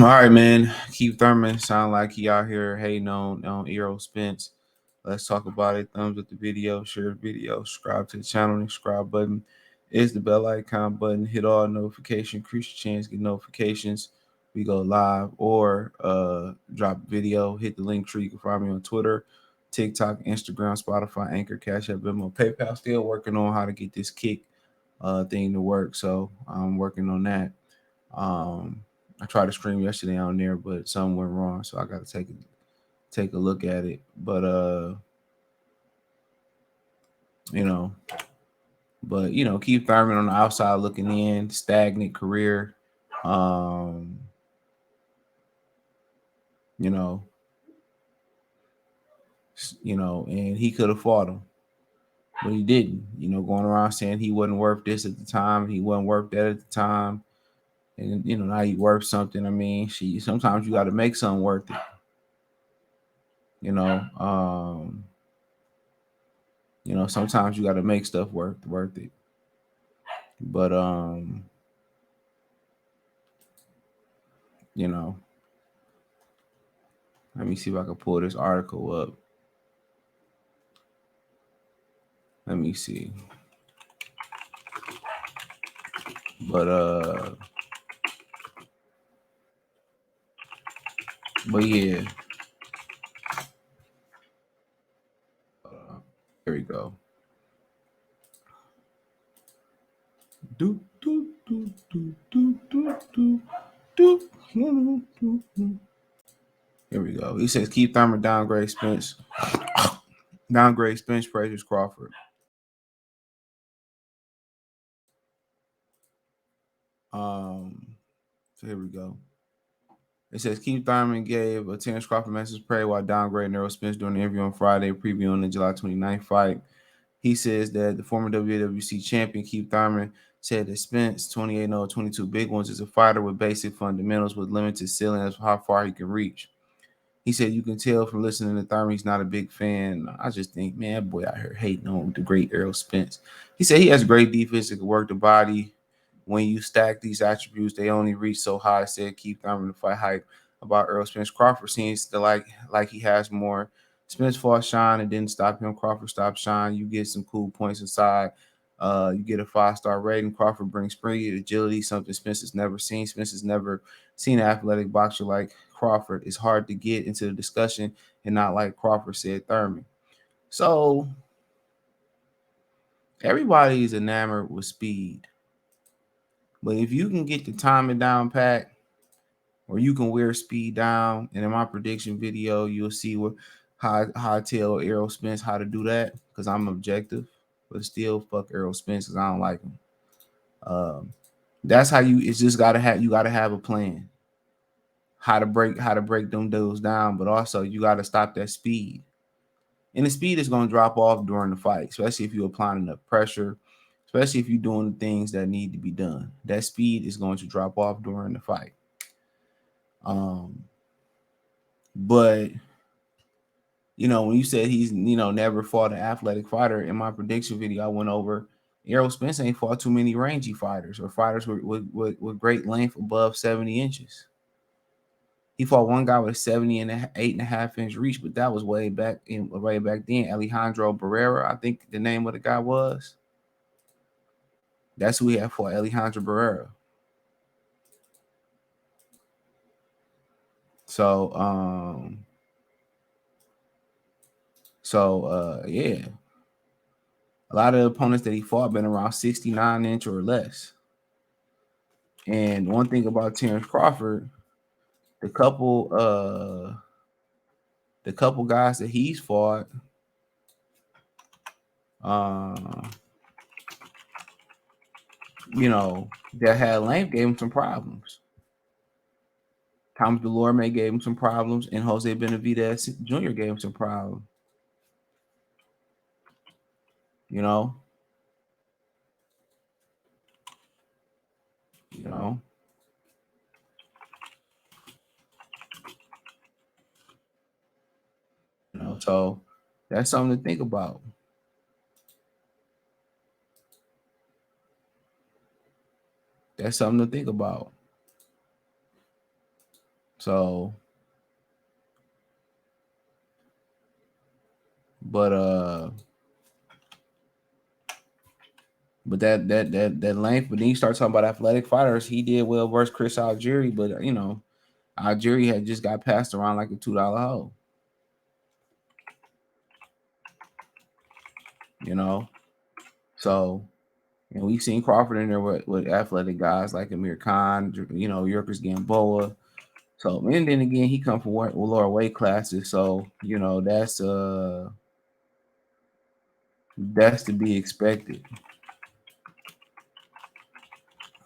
right, man. Keith Thurman sound like he out here hating on Errol Spence. Let's talk about it. Thumbs up the video, share the video, subscribe to the channel, and subscribe button is the bell icon button. Hit all notifications, increase your chance, get notifications. We go live or drop a video. Hit the link tree. You can find me on Twitter, TikTok, Instagram, Spotify, Anchor, Cash App, Venmo, PayPal. Still working on how to get this kick thing to work, so I'm working on that. I tried to stream yesterday on there, but something went wrong, so I got to take a look at it. But you know, Keith Thurman on the outside looking in, stagnant career. Um, you know, and he could have fought him, but he didn't. Going around saying he wasn't worth this at the time, he wasn't worth that at the time, and now he worth something. I mean, sometimes you got to make something worth it. Sometimes you got to make stuff worth it. But let me see if I can pull this article up. Let me see. But yeah. Here we go. Here we go. He says Keith Thurman downgrade Spence. Downgrade Spence praises Crawford. So here we go. It says Keith Thurman gave a Terence Crawford message prayer while downgrading Errol Spence during the interview on Friday, previewing the July 29th fight. He says that the former WWC champion Keith Thurman said that Spence, 28-0, 22 big ones, is a fighter with basic fundamentals with limited ceiling as to how far he can reach. He said you can tell from listening to Thurman he's not a big fan. I just think, man, boy out here hating on the great Errol Spence. He said he has great defense that can work the body. When you stack these attributes, they only reach so high, said Keith Thurman to fight hype about Errol Spence. Crawford seems to like he has more. Spence fought Sean and didn't stop him. Crawford stopped Sean. You get some cool points inside. You get a 5-star rating. Crawford brings speed, agility, something Spence has never seen. Spence has never seen an athletic boxer like Crawford. It's hard to get into the discussion and not like Crawford, said Thurman. So everybody's enamored with speed. But if you can get the timing down pat, or you can wear speed down, and in my prediction video, you'll see how I tell Errol Spence how to do that, because I'm objective, but still fuck Errol Spence because I don't like him. That's how you gotta have a plan. How to break them dudes down, but also you gotta stop that speed. And the speed is gonna drop off during the fight, especially if you're applying enough pressure, especially if you're doing the things that need to be done. That speed is going to drop off during the fight. But when you said he's never fought an athletic fighter, in my prediction video I went over, Errol Spence ain't fought too many rangy fighters or fighters with great length above 70 inches. He fought one guy with a 78.5 inch reach, but that was way back then. Alejandro Barrera, I think the name of the guy was. That's who he had fought, Alejandro Barrera. Yeah. A lot of the opponents that he fought been around 69 inch or less. And one thing about Terence Crawford, the couple guys that he's fought, that had length gave him some problems. Thomas Delorme gave him some problems, and Jose Benavidez Jr. gave him some problems. So that's something to think about. That's something to think about. So, but that length. But then you start talking about athletic fighters. He did well versus Chris Algieri, but Algieri had just got passed around like a $2 hoe. You know, so we've seen Crawford in there with athletic guys like Amir Khan, Yurkus Gamboa. So and then again, he come from lower weight classes. So that's to be expected.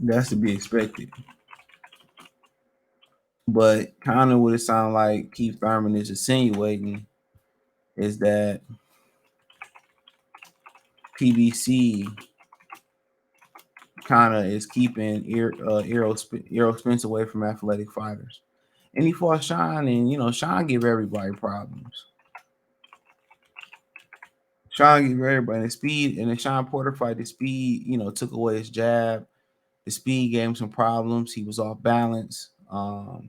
That's to be expected. But kind of what it sounds like Keith Thurman is insinuating is that PBC kind of is keeping Errol Spence away from athletic fighters. And he fought Sean, and Sean give everybody problems. Sean give everybody the speed, and the Sean Porter fight, the speed, took away his jab. The speed gave him some problems. He was off balance. But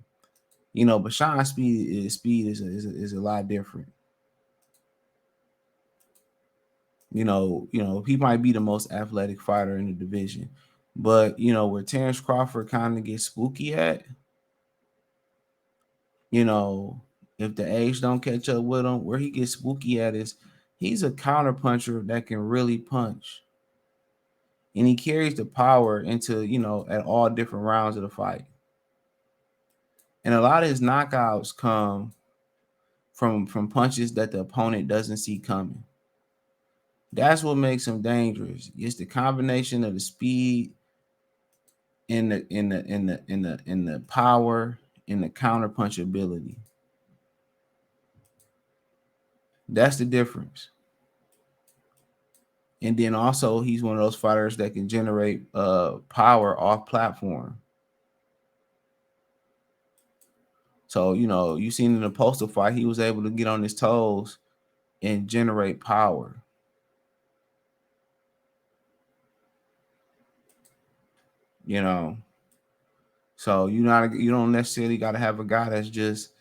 Sean's speed is a lot different. He might be the most athletic fighter in the division, but where Terence Crawford kind of gets spooky at, if the age don't catch up with him, where he gets spooky at is he's a counter puncher that can really punch, and he carries the power into at all different rounds of the fight, and a lot of his knockouts come from punches that the opponent doesn't see coming. That's what makes him dangerous. It's the combination of the speed in the power in the counter punch ability. That's the difference. And then also he's one of those fighters that can generate power off platform. So you seen in the postal fight, he was able to get on his toes and generate power. So you don't necessarily got to have a guy that's just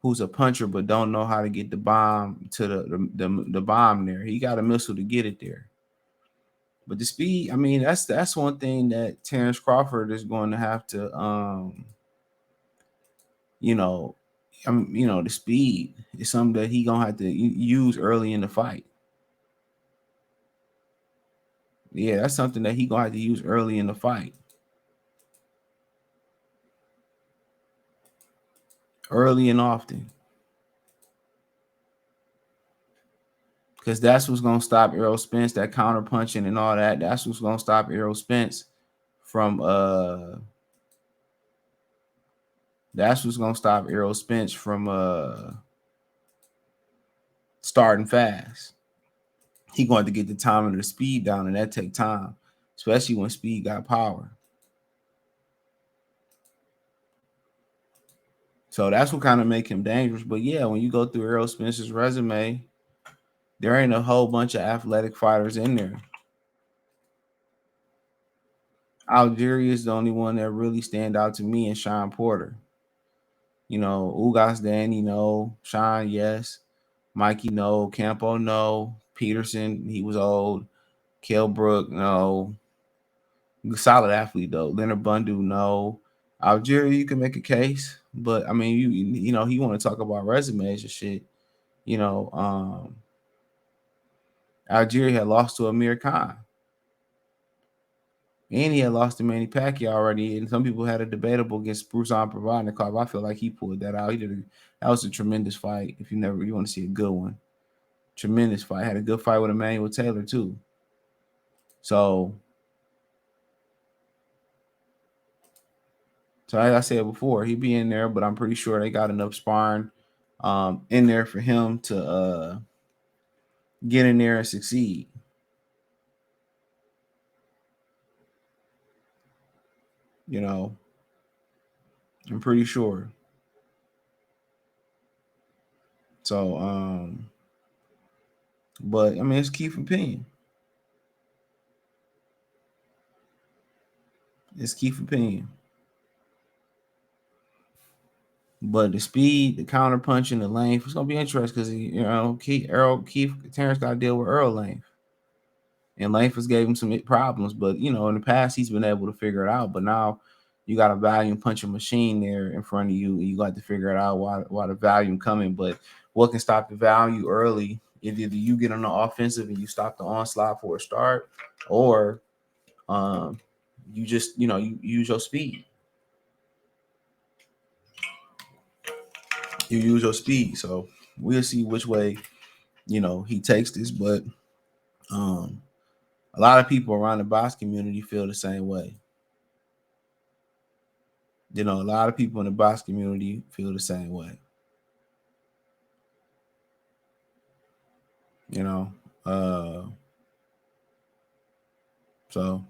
who's a puncher but don't know how to get the bomb to the bomb there. He got a missile to get it there. But the speed, I mean, that's one thing that Terence Crawford is going to have to the speed is something that he gonna have to use early in the fight. Yeah, that's something that he gonna have to use early in the fight. Early and often. Because that's what's gonna stop Errol Spence, that counter punching and all that. That's what's gonna stop Errol Spence from that's what's gonna stop Errol Spence from starting fast. He going to get the time and the speed down, and that take time, especially when speed got power. So that's what kind of make him dangerous. But yeah, when you go through Errol Spence's resume, there ain't a whole bunch of athletic fighters in there. Algeria is the only one that really stand out to me, and Sean Porter. Ugas Danny, no. Sean, yes. Mikey, no. Campo, no. Peterson, he was old. Kell Brook, no. Solid athlete though. Leonard Bundu, no. Algeria, you can make a case, but I mean, you want to talk about resumes and shit. Algeria had lost to Amir Khan, and he had lost to Manny Pacquiao already. And some people had a debatable against Bruce Provodnikov. I feel like he pulled that out. That was a tremendous fight. If you want to see a good one, tremendous fight. Had a good fight with Emmanuel Taylor too. So as I said before, he'd be in there, but I'm pretty sure they got enough sparring in there for him to get in there and succeed. I'm pretty sure. So, but I mean, it's Keith opinion. It's Keith opinion. But the speed, the counter punching, the length, it's gonna be interesting because Terence got to deal with Errol length, and length has gave him some problems. But in the past he's been able to figure it out. But now you got a volume punching machine there in front of you, and you got to figure it out why the volume coming. But what can stop the value early? If either you get on the offensive and you stop the onslaught for a start, or you just you use your speed. You use your speed. So we'll see which way he takes this. But a lot of people around the box community feel the same way. A lot of people in the box community feel the same way. So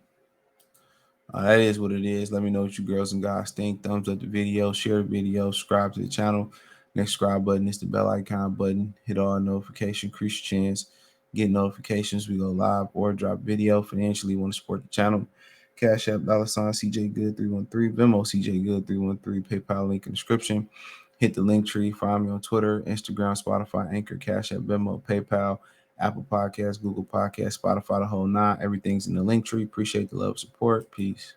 that is what it is. Let me know what you girls and guys think. Thumbs up the video, share the video, subscribe to the channel. Next subscribe button is the bell icon button. Hit all notifications, increase your chance. Get notifications. We go live or drop video. Financially, want to support the channel. Cash App, $ CJ Good 313, Venmo CJ Good 313, PayPal link in the description. Hit the link tree. Find me on Twitter, Instagram, Spotify, Anchor, Cash App, Venmo, PayPal, Apple Podcasts, Google Podcasts, Spotify, the whole nine. Everything's in the link tree. Appreciate the love, support. Peace.